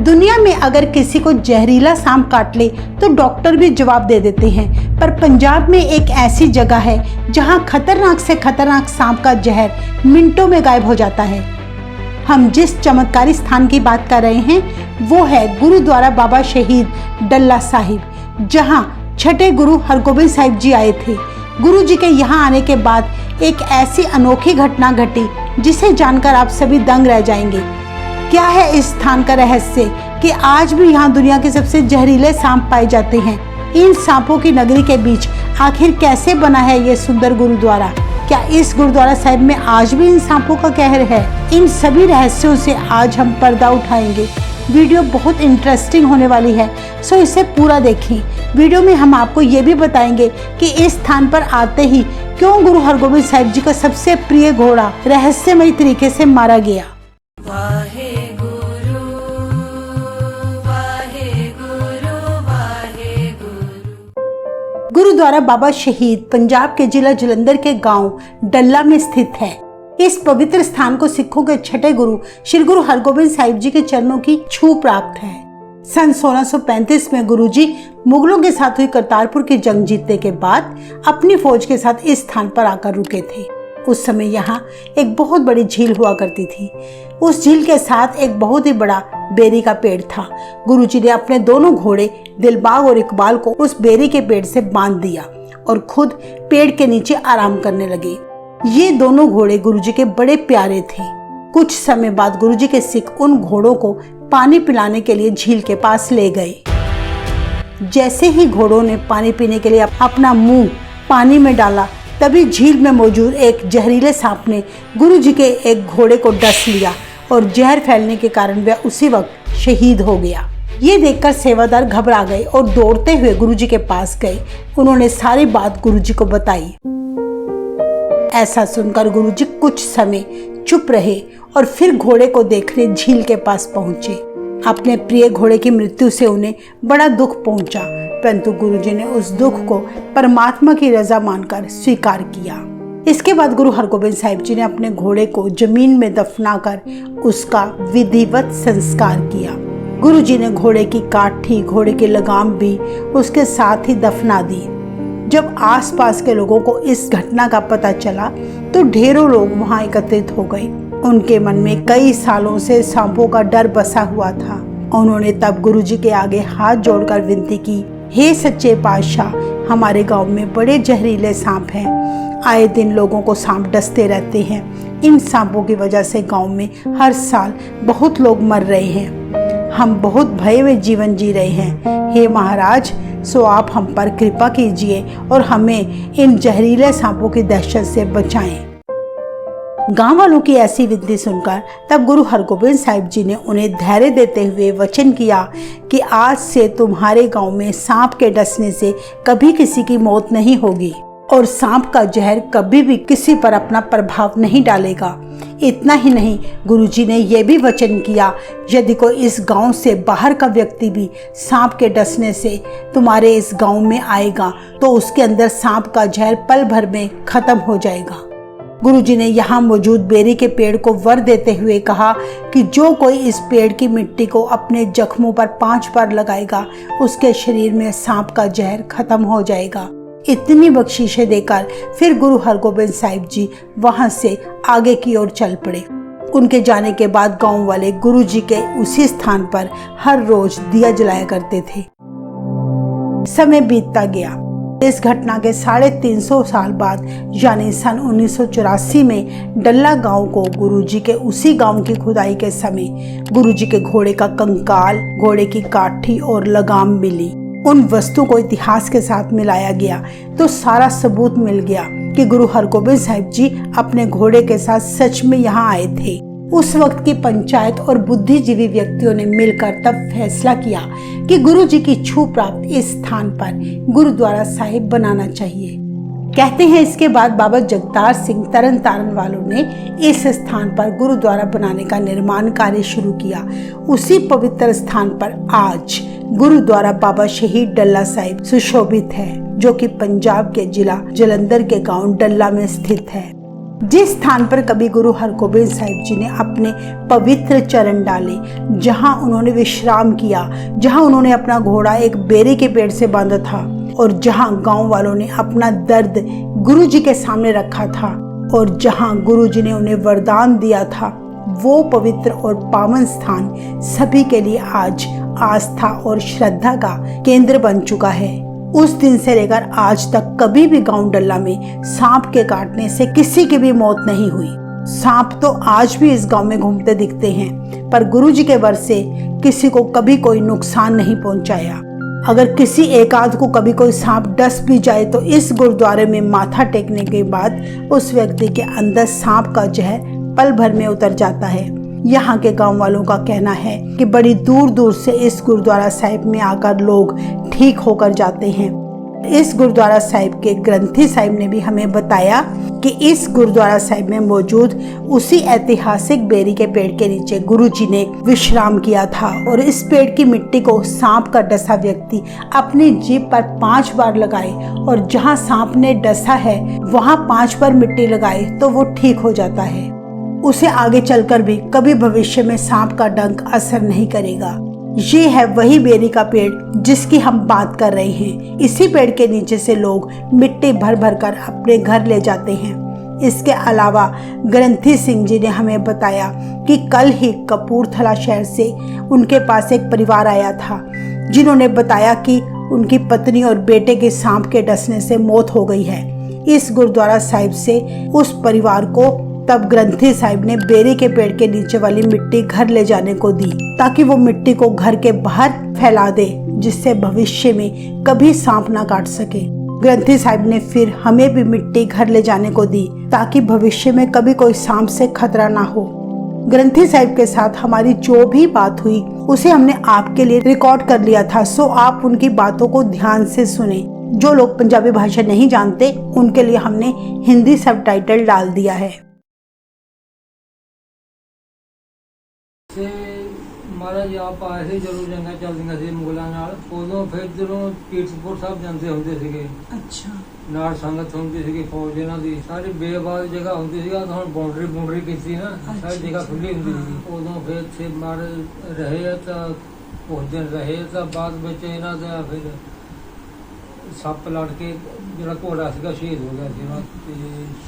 दुनिया में अगर किसी को जहरीला सांप काट ले तो डॉक्टर भी जवाब दे देते हैं, पर पंजाब में एक ऐसी जगह है जहां खतरनाक से खतरनाक सांप का जहर मिनटों में गायब हो जाता है। हम जिस चमत्कारी स्थान की बात कर रहे हैं वो है गुरुद्वारा बाबा शहीद डल्ला साहिब, जहां छठे गुरु हरगोबिंद साहिब जी आए थे। गुरु जी के यहाँ आने के बाद एक ऐसी अनोखी घटना घटी जिसे जानकर आप सभी दंग रह जाएंगे। क्या है इस स्थान का रहस्य कि आज भी यहाँ दुनिया के सबसे जहरीले सांप पाए जाते हैं? इन सांपों की नगरी के बीच आखिर कैसे बना है ये सुंदर गुरुद्वारा? क्या इस गुरुद्वारा साहिब में आज भी इन सांपों का कहर है? इन सभी रहस्यों से आज हम पर्दा उठाएंगे। वीडियो बहुत इंटरेस्टिंग होने वाली है, सो इसे पूरा देखें। वीडियो में हम आपको ये भी बताएंगे कि इस स्थान पर आते ही क्यों गुरु हरगोबिंद साहिब जी का सबसे प्रिय घोड़ा रहस्यमय तरीके से मारा गया। गुरुद्वारा बाबा शहीद पंजाब के जिला जलंधर के गांव डल्ला में स्थित है। इस पवित्र स्थान को सिखों के छठे गुरु श्री गुरु हरगोबिंद साहिब जी के चरणों की छू प्राप्त है। सन 1635 में गुरुजी मुगलों के साथ हुई करतारपुर की जंग जीतने के बाद अपनी फौज के साथ इस स्थान पर आकर रुके थे। उस समय यहाँ एक बहुत बड़ी झील हुआ करती थी। उस झील के साथ एक बहुत ही बड़ा बेरी का पेड़ था। गुरुजी ने अपने दोनों घोड़े दिलबाग और इकबाल को उस बेरी के पेड़ से बांध दिया और खुद पेड़ के नीचे आराम करने लगे। ये दोनों घोड़े गुरुजी के बड़े प्यारे थे। कुछ समय बाद गुरुजी के सिख उन घोड़ों को पानी पिलाने के लिए झील के पास ले गए। जैसे ही घोड़ों ने पानी पीने के लिए अपना मुंह पानी में डाला, तभी झील में मौजूद एक जहरीले सांप ने गुरुजी के एक घोड़े को डस लिया और जहर फैलने के कारण वह उसी वक्त शहीद हो गया। ये देखकर सेवादार घबरा गए और दौड़ते हुए गुरुजी के पास गए। उन्होंने सारी बात गुरुजी को बताई। ऐसा सुनकर गुरुजी कुछ समय चुप रहे और फिर घोड़े को देखने झील के पास पहुंचे। अपने प्रिय घोड़े की मृत्यु से उन्हें बड़ा दुख पहुंचा, परंतु गुरुजी ने उस दुख को परमात्मा की रजा मानकर स्वीकार किया। इसके बाद गुरु हरगोबिंद साहिब जी ने अपने घोड़े को जमीन में दफनाकर उसका विधिवत संस्कार किया। गुरुजी ने घोड़े की काठी, घोड़े की लगाम भी उसके साथ ही दफना दी। जब आसपास के लोगों को इस घटना का पता चला तो ढेरों लोग वहां एकत्रित हो गए। उनके मन में कई सालों से सांपों का डर बसा हुआ था। उन्होंने तब गुरुजी के आगे हाथ जोड़कर विनती की, हे सच्चे पातशाह, हमारे गांव में बड़े जहरीले सांप हैं। आए दिन लोगों को सांप डसते रहते हैं। इन सांपों की वजह से गांव में हर साल बहुत लोग मर रहे हैं। हम बहुत भय में जीवन जी रहे हैं। हे महाराज, सो आप हम पर कृपा कीजिए और हमें इन जहरीले सांपों की दहशत से बचाएं। गांव वालों की ऐसी विनती सुनकर तब गुरु हरगोबिंद साहिब जी ने उन्हें धैर्य देते हुए वचन किया कि आज से तुम्हारे गांव में सांप के डसने से कभी किसी की मौत नहीं होगी और सांप का जहर कभी भी किसी पर अपना प्रभाव नहीं डालेगा। इतना ही नहीं, गुरुजी ने यह भी वचन किया, यदि कोई इस गांव से बाहर का व्यक्ति भी सांप के डसने से तुम्हारे इस गांव में आएगा तो उसके अंदर सांप का जहर पल भर में खत्म हो जाएगा। गुरुजी ने यहाँ मौजूद बेरी के पेड़ को वर देते हुए कहा कि जो कोई इस पेड़ की मिट्टी को अपने जख्मों पर 5 बार लगाएगा उसके शरीर में सांप का जहर खत्म हो जाएगा। इतनी बख्शीशें देकर फिर गुरु हरगोबिंद साहिब जी वहां से आगे की ओर चल पड़े। उनके जाने के बाद गांव वाले गुरुजी के उसी स्थान पर हर रोज दिया जलाया करते थे। समय बीतता गया। इस घटना के 350 साल बाद यानी सन 1984 में डल्ला गांव को गुरुजी के उसी गांव की खुदाई के समय गुरुजी के घोड़े का कंकाल, घोड़े की काठी और लगाम मिली। उन वस्तु को इतिहास के साथ मिलाया गया तो सारा सबूत मिल गया कि गुरु हरगोबिंद साहिब जी अपने घोड़े के साथ सच में यहाँ आए थे। उस वक्त की पंचायत और बुद्धिजीवी व्यक्तियों ने मिलकर तब फैसला किया कि गुरु जी की छू प्राप्त इस स्थान पर गुरुद्वारा साहिब बनाना चाहिए। कहते हैं इसके बाद बाबा जगतार सिंह तरन तारण वालों ने इस स्थान पर गुरुद्वारा बनाने का निर्माण कार्य शुरू किया। उसी पवित्र स्थान पर आज गुरुद्वारा बाबा शहीद डल्ला साहिब सुशोभित है, जो कि पंजाब के जिला जलंधर के गांव डल्ला में स्थित है। जिस स्थान पर कभी गुरु हरगोबिंद साहिब जी ने अपने पवित्र चरण डाले, जहां उन्होंने विश्राम किया, जहां उन्होंने अपना घोड़ा एक बेरी के पेड़ से बांधा था और जहां गांव वालों ने अपना दर्द गुरु जी के सामने रखा था और जहां गुरु जी ने उन्हें वरदान दिया था, वो पवित्र और पावन स्थान सभी के लिए आज आस्था और श्रद्धा का केंद्र बन चुका है। उस दिन से लेकर आज तक कभी भी गांव डल्ला में सांप के काटने से किसी की भी मौत नहीं हुई। सांप तो आज भी इस गांव में घूमते दिखते हैं, पर गुरु जी के वर से किसी को कभी कोई नुकसान नहीं पहुंचाया। अगर किसी एक आध को कभी कोई सांप डस भी जाए तो इस गुरुद्वारे में माथा टेकने के बाद उस व्यक्ति के अंदर सांप का जहर पल भर में उतर जाता है। यहाँ के गांव वालों का कहना है कि बड़ी दूर दूर से इस गुरुद्वारा साहिब में आकर लोग ठीक होकर जाते हैं। इस गुरुद्वारा साहिब के ग्रंथी साहिब ने भी हमें बताया कि इस गुरुद्वारा साहिब में मौजूद उसी ऐतिहासिक बेरी के पेड़ के नीचे गुरु जी ने विश्राम किया था और इस पेड़ की मिट्टी को सांप का डसा व्यक्ति अपनी जीभ पर 5 बार लगाए और जहाँ सांप ने डसा है वहाँ 5 बार मिट्टी लगाए तो वो ठीक हो जाता है। उसे आगे चलकर भी कभी भविष्य में सांप का डंक असर नहीं करेगा। ये है वही बेरी का पेड़ जिसकी हम बात कर रहे हैं। इसी पेड़ के नीचे से लोग मिट्टी भर भर कर अपने घर ले जाते हैं। इसके अलावा ग्रंथी सिंह जी ने हमें बताया कि कल ही कपूरथला शहर से उनके पास एक परिवार आया था, जिन्होंने बताया कि उनकी पत्नी और बेटे के सांप के डसने से मौत हो गई है। इस गुरुद्वारा साहिब से उस परिवार को तब ग्रंथी साहिब ने बेरी के पेड़ के नीचे वाली मिट्टी घर ले जाने को दी, ताकि वो मिट्टी को घर के बाहर फैला दे, जिससे भविष्य में कभी सांप ना काट सके। ग्रंथी साहिब ने फिर हमें भी मिट्टी घर ले जाने को दी, ताकि भविष्य में कभी कोई सांप से खतरा ना हो। ग्रंथी साहिब के साथ हमारी जो भी बात हुई उसे हमने आपके लिए रिकॉर्ड कर लिया था, सो आप उनकी बातों को ध्यान से सुने। जो लोग पंजाबी भाषा नहीं जानते उनके लिए हमने हिंदी सबटाइटल डाल दिया है। ਤੇ ਮਹਾਰਾਜ ਆਪ ਆਏ ਸੀ ਜਦੋਂ ਜੰਗਾਂ ਚੱਲਦੀਆਂ ਸੀ ਮੁਗਲਾਂ ਨਾਲ, ਉਦੋਂ ਫਿਰ ਜਦੋਂ ਕੀਰਤਪੁਰ ਸਾਹਿਬ ਜਾਂਦੇ ਹੁੰਦੇ ਸੀਗੇ। ਅੱਛਾ। ਨਾਲ ਸੰਗਤ ਹੁੰਦੀ ਸੀਗੀ ਫੌਜ ਇਹਨਾਂ ਦੀ, ਸਾਰੀ ਬੇਆਬਾਦ ਜਗ੍ਹਾ ਹੁੰਦੀ ਸੀਗਾ। ਤਾਂ ਹੁਣ ਬਾਉਂਡਰੀ ਕੀਤੀ ਨਾ, ਸਾਰੀ ਜਗ੍ਹਾ ਖੁੱਲੀ ਹੁੰਦੀ ਸੀ। ਉਦੋਂ ਫਿਰ ਇੱਥੇ ਮਹਾਰਾਜ ਰਹੇ ਆ ਤਾਂ ਕੁਝ ਦਿਨ ਰਹੇ, ਤਾਂ ਬਾਅਦ ਵਿੱਚ ਇਹਨਾਂ ਦਾ ਫਿਰ ਸੱਪ ਲੜ ਕੇ ਜਿਹੜਾ ਘੋੜਾ ਸੀਗਾ ਸ਼ਹੀਦ ਹੋ ਗਿਆ ਸੀ। ਤੇ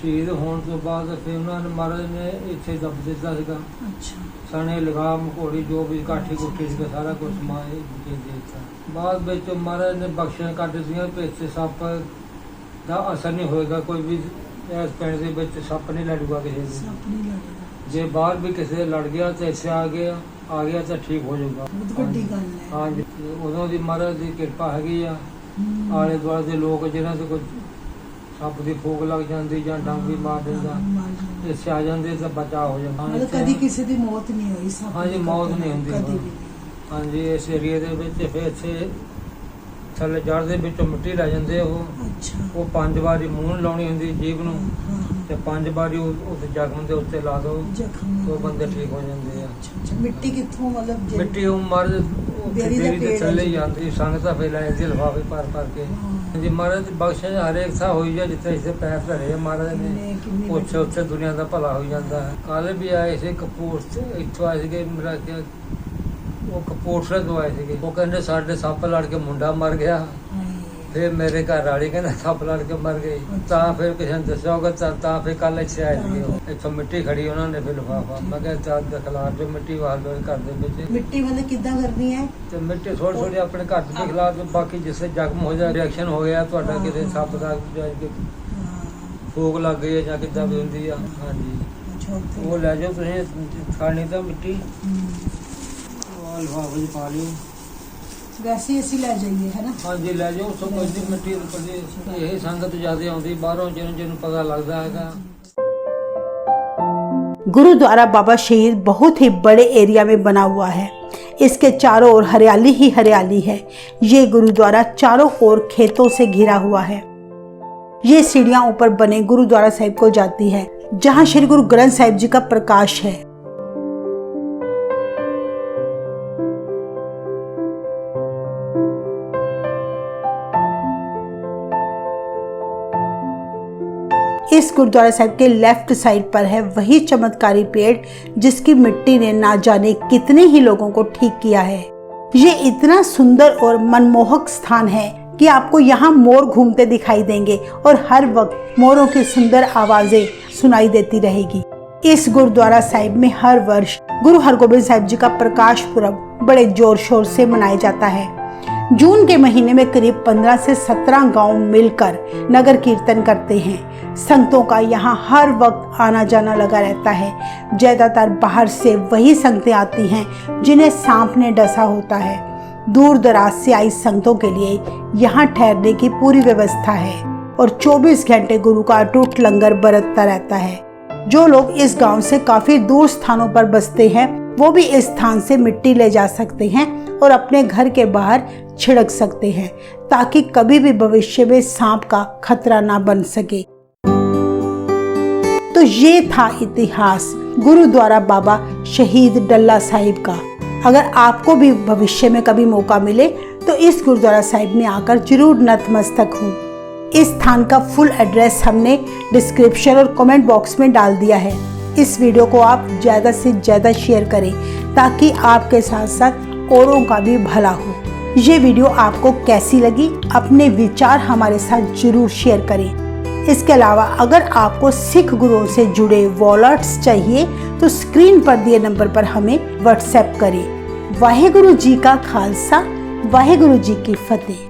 ਸ਼ਹੀਦ ਹੋਣ ਤੋਂ ਬਾਅਦ ਫਿਰ ਉਹਨਾਂ ਨੇ ਮਹਾਰਾਜ ਨੇ ਇੱਥੇ ਦੱਬ ਦਿੱਤਾ ਸੀਗਾ। ਅੱਛਾ। ਸਣੇ ਲਗਾਮ ਘੋੜੀ ਜੋ ਵੀ ਕਾਠੀ ਕੁੱਠੀ ਸੀਗਾ ਸਾਰਾ ਕੁਝ ਸਮਾਨ ਦੇ ਦਿੱਤਾ। ਬਾਅਦ ਵਿੱਚ ਮਹਾਰਾਜ ਨੇ ਬਖਸ਼ਿਸ਼ਾਂ ਕੱਢ ਦਿੱਤੀਆਂ ਕਿ ਇੱਥੇ ਸੱਪ ਦਾ ਅਸਰ ਨਹੀਂ ਹੋਏਗਾ, ਕੋਈ ਵੀ ਇਸ ਪਿੰਡ ਦੇ ਵਿੱਚ ਸੱਪ ਨਹੀਂ ਲੜੂਗਾ ਕਿਸੇ ਦੇ। ਜੇ ਬਾਹਰ ਵੀ ਕਿਸੇ ਦੇ ਲੜ ਗਿਆ ਤਾਂ ਇੱਥੇ ਆ ਗਿਆ ਤਾਂ ਠੀਕ ਹੋ ਜਾਊਗਾ। ਵੱਡੀ ਗੱਲ ਹੈ। ਹਾਂਜੀ, ਉਦੋਂ ਦੀ ਮਹਾਰਾਜ ਦੀ ਕਿਰਪਾ ਹੈਗੀ ਆ। ਆਲੇ ਦੁਆਲੇ ਦੇ ਲੋਕ ਜਿਹਨਾਂ ਦੇ ਕੋਈ ਸੱਪ ਦੀ ਫੂਕ ਲੱਗ ਜਾਂਦੀ ਜਾਂ ਡੰਗ ਵੀ ਮਾਰ ਦਿੰਦਾ, ਇੱਥੇ ਆ ਜਾਂਦੇ ਤਾਂ ਬਚਾਅ ਹੋ ਜਾਂਦਾ। ਮਤਲਬ ਕਦੀ ਕਿਸੇ ਦੀ ਮੌਤ ਨਹੀਂ ਹੋਈ ਸੱਪ? ਹਾਂਜੀ, ਮੌਤ ਨਹੀਂ ਹੁੰਦੀ ਕਦੀ ਵੀ। ਹਾਂਜੀ, ਇਸ ਏਰੀਏ ਦੇ ਵਿੱਚ ਫਿਰ ਇੱਥੇ ਥੱਲੇ ਜੜ ਦੇ ਵਿੱਚੋਂ ਮਿੱਟੀ ਲੈ ਜਾਂਦੇ ਉਹ 5 ਵਾਰੀ ਮੂੰਹ ਨੂੰ ਲਾਉਣੀ ਹੁੰਦੀ ਜੀਭ ਨੂੰ, ਤੇ 5 ਵਾਰੀ ਉਸ ਜ਼ਖਮ ਦੇ ਉੱਤੇ ਲਾ ਦੋ तो ਬੰਦੇ ਠੀਕ ਹੋ ਜਾਂਦੇ ਆ। ਮਿੱਟੀ ਕਿੱਥੋਂ? ਮਤਲਬ ਮਿੱਟੀ ਉਹ ਮਰਦ ਬੇਰੀ ਦੇ ਥੱਲੇ ਹੀ ਜਾਂਦੀ, ਸੰਗਤਾਂ ਫੈਲਾਏ ਸੀ ਲਿਫਾਫੇ ਭਰ ਕੇ। ਜੀ ਮਹਾਰਾਜ ਦੀ ਬਖਸ਼ਿਸ਼ ਹਰੇਕ ਥਾਂ ਹੋਈ ਆ, ਜਿੱਥੇ ਇੱਥੇ ਪੈਰ ਧਰੇ ਮਹਾਰਾਜ ਨੇ ਉੱਥੇ ਦੁਨੀਆ ਦਾ ਭਲਾ ਹੋ ਜਾਂਦਾ ਹੈ। ਕੱਲ ਵੀ ਆਏ ਸੀ ਇੱਥੋਂ ਆਏ ਸੀਗੇ, ਮੇਰਾ ਉਹ ਕਪੂਰਥਲੇ ਤੋਂ ਆਏ ਸੀਗੇ। ਉਹ ਕਹਿੰਦੇ ਸਾਡੇ ਸੱਪ ਲੜ ਕੇ ਮੁੰਡਾ ਮਰ ਗਿਆ। ਫਿਰ ਮੇਰੇ ਘਰ ਵਾਲੀ ਕਹਿੰਦਾ ਸੱਪ ਲੜ ਕੇ ਮਰ ਗਈ। ਤਾਂ ਫਿਰ ਕਿਸੇ ਨੇ ਦੱਸਿਆ ਹੋਗਾ, ਤਾਂ ਫਿਰ ਕੱਲ ਇੱਥੇ ਆਏ ਸੀਗੇ। ਇੱਥੋਂ ਮਿੱਟੀ ਖੜੀ ਉਹਨਾਂ ਨੇ ਫਿਰ ਲਿਫਾਫਾ, ਮੈਂ ਕਿਹਾ ਚੱਲ ਦਿਖਲਾ ਜੋ ਮਿੱਟੀ ਵਾਲ ਘਰ ਦੇ ਵਿੱਚ। ਮਿੱਟੀ ਮਤਲਬ ਕਿੱਦਾਂ ਕਰਨੀ ਹੈ? ਤੇ ਮਿੱਟੀ ਥੋੜੀ ਆਪਣੇ ਘਰ ਦੇ ਖਿਲਾ ਦੋ, ਬਾਕੀ ਜਿਸੇ ਜ਼ਖਮ ਹੋ ਜਾ, ਰਿਐਕਸ਼ਨ ਹੋ ਗਿਆ ਤੁਹਾਡਾ ਕਿਤੇ ਸੱਪ ਦਾ ਫੂਕ ਲੱਗ ਗਈ ਜਾਂ ਕਿੱਦਾਂ ਵੀ ਹੁੰਦੀ ਆ। ਹਾਂਜੀ, ਉਹ ਲੈ ਜਾਓ ਤੁਸੀਂ ਖਾਣੀ ਤਾਂ ਮਿੱਟੀ ਲਿਫਾਫੇ 'ਚ ਪਾ ਲਿਓ। ਵੈਸੇ ਅਸੀਂ ਲੈ ਜਾਈਏ ਹੈ ਨਾ? ਹਾਂਜੀ, ਲੈ ਜਾਓ। ਸੋ ਕੁਝ ਦੀ ਮਿੱਟੀ ਇਹ ਸੰਗਤ ਜ਼ਿਆਦਾ ਆਉਂਦੀ ਬਾਹਰੋਂ, ਜਿਹਨੂੰ पता लगता है। गुरुद्वारा बाबा शहीद बहुत ही बड़े एरिया में बना हुआ है। इसके चारों ओर हरियाली ही हरियाली है। ये गुरुद्वारा चारों ओर खेतों से घिरा हुआ है। ये सीढ़ियां ऊपर बने गुरुद्वारा साहिब को जाती है, जहां श्री गुरु ग्रंथ साहिब जी का प्रकाश है। इस गुरुद्वारा साहिब के लेफ्ट साइड पर है वही चमत्कारी पेड़ जिसकी मिट्टी ने ना जाने कितने ही लोगों को ठीक किया है। ये इतना सुंदर और मनमोहक स्थान है कि आपको यहाँ मोर घूमते दिखाई देंगे और हर वक्त मोरों की सुंदर आवाजें सुनाई देती रहेगी। इस गुरुद्वारा साहिब में हर वर्ष गुरु हरगोबिंद साहिब जी का प्रकाश पुरब बड़े जोर शोर से मनाया जाता है। जून के महीने में करीब 15 से 17 गांव मिलकर नगर कीर्तन करते हैं। संगतों का यहाँ हर वक्त आना जाना लगा रहता है। ज्यादातर बाहर से वही संगतें आती हैं जिन्हें सांप ने डसा होता है। दूर दराज से आई संगतों के लिए यहाँ ठहरने की पूरी व्यवस्था है और 24 घंटे गुरु का अटूट लंगर बरतता रहता है। जो लोग इस गांव से काफी दूर स्थानों पर बसते हैं वो भी इस स्थान से मिट्टी ले जा सकते हैं और अपने घर के बाहर छिड़क सकते हैं ताकि कभी भी भविष्य में सांप का खतरा ना बन सके। तो ये था इतिहास गुरुद्वारा बाबा शहीद डल्ला साहिब का। अगर आपको भी भविष्य में कभी मौका मिले तो इस गुरुद्वारा साहिब में आकर जरूर नतमस्तक हो। इस स्थान का फुल एड्रेस हमने डिस्क्रिप्शन और कमेंट बॉक्स में डाल दिया है। इस वीडियो को आप ज़्यादा से ज़्यादा शेयर करें ताकि आपके साथ साथ औरों का भी भला हो। ये वीडियो आपको कैसी लगी अपने विचार हमारे साथ जरूर शेयर करें। इसके अलावा अगर आपको सिख गुरुओं से जुड़े वॉलेट्स चाहिए तो स्क्रीन पर दिए नंबर पर हमें व्हाट्सएप करें। वाहेगुरु जी का खालसा, वाहेगुरु जी की फतेह।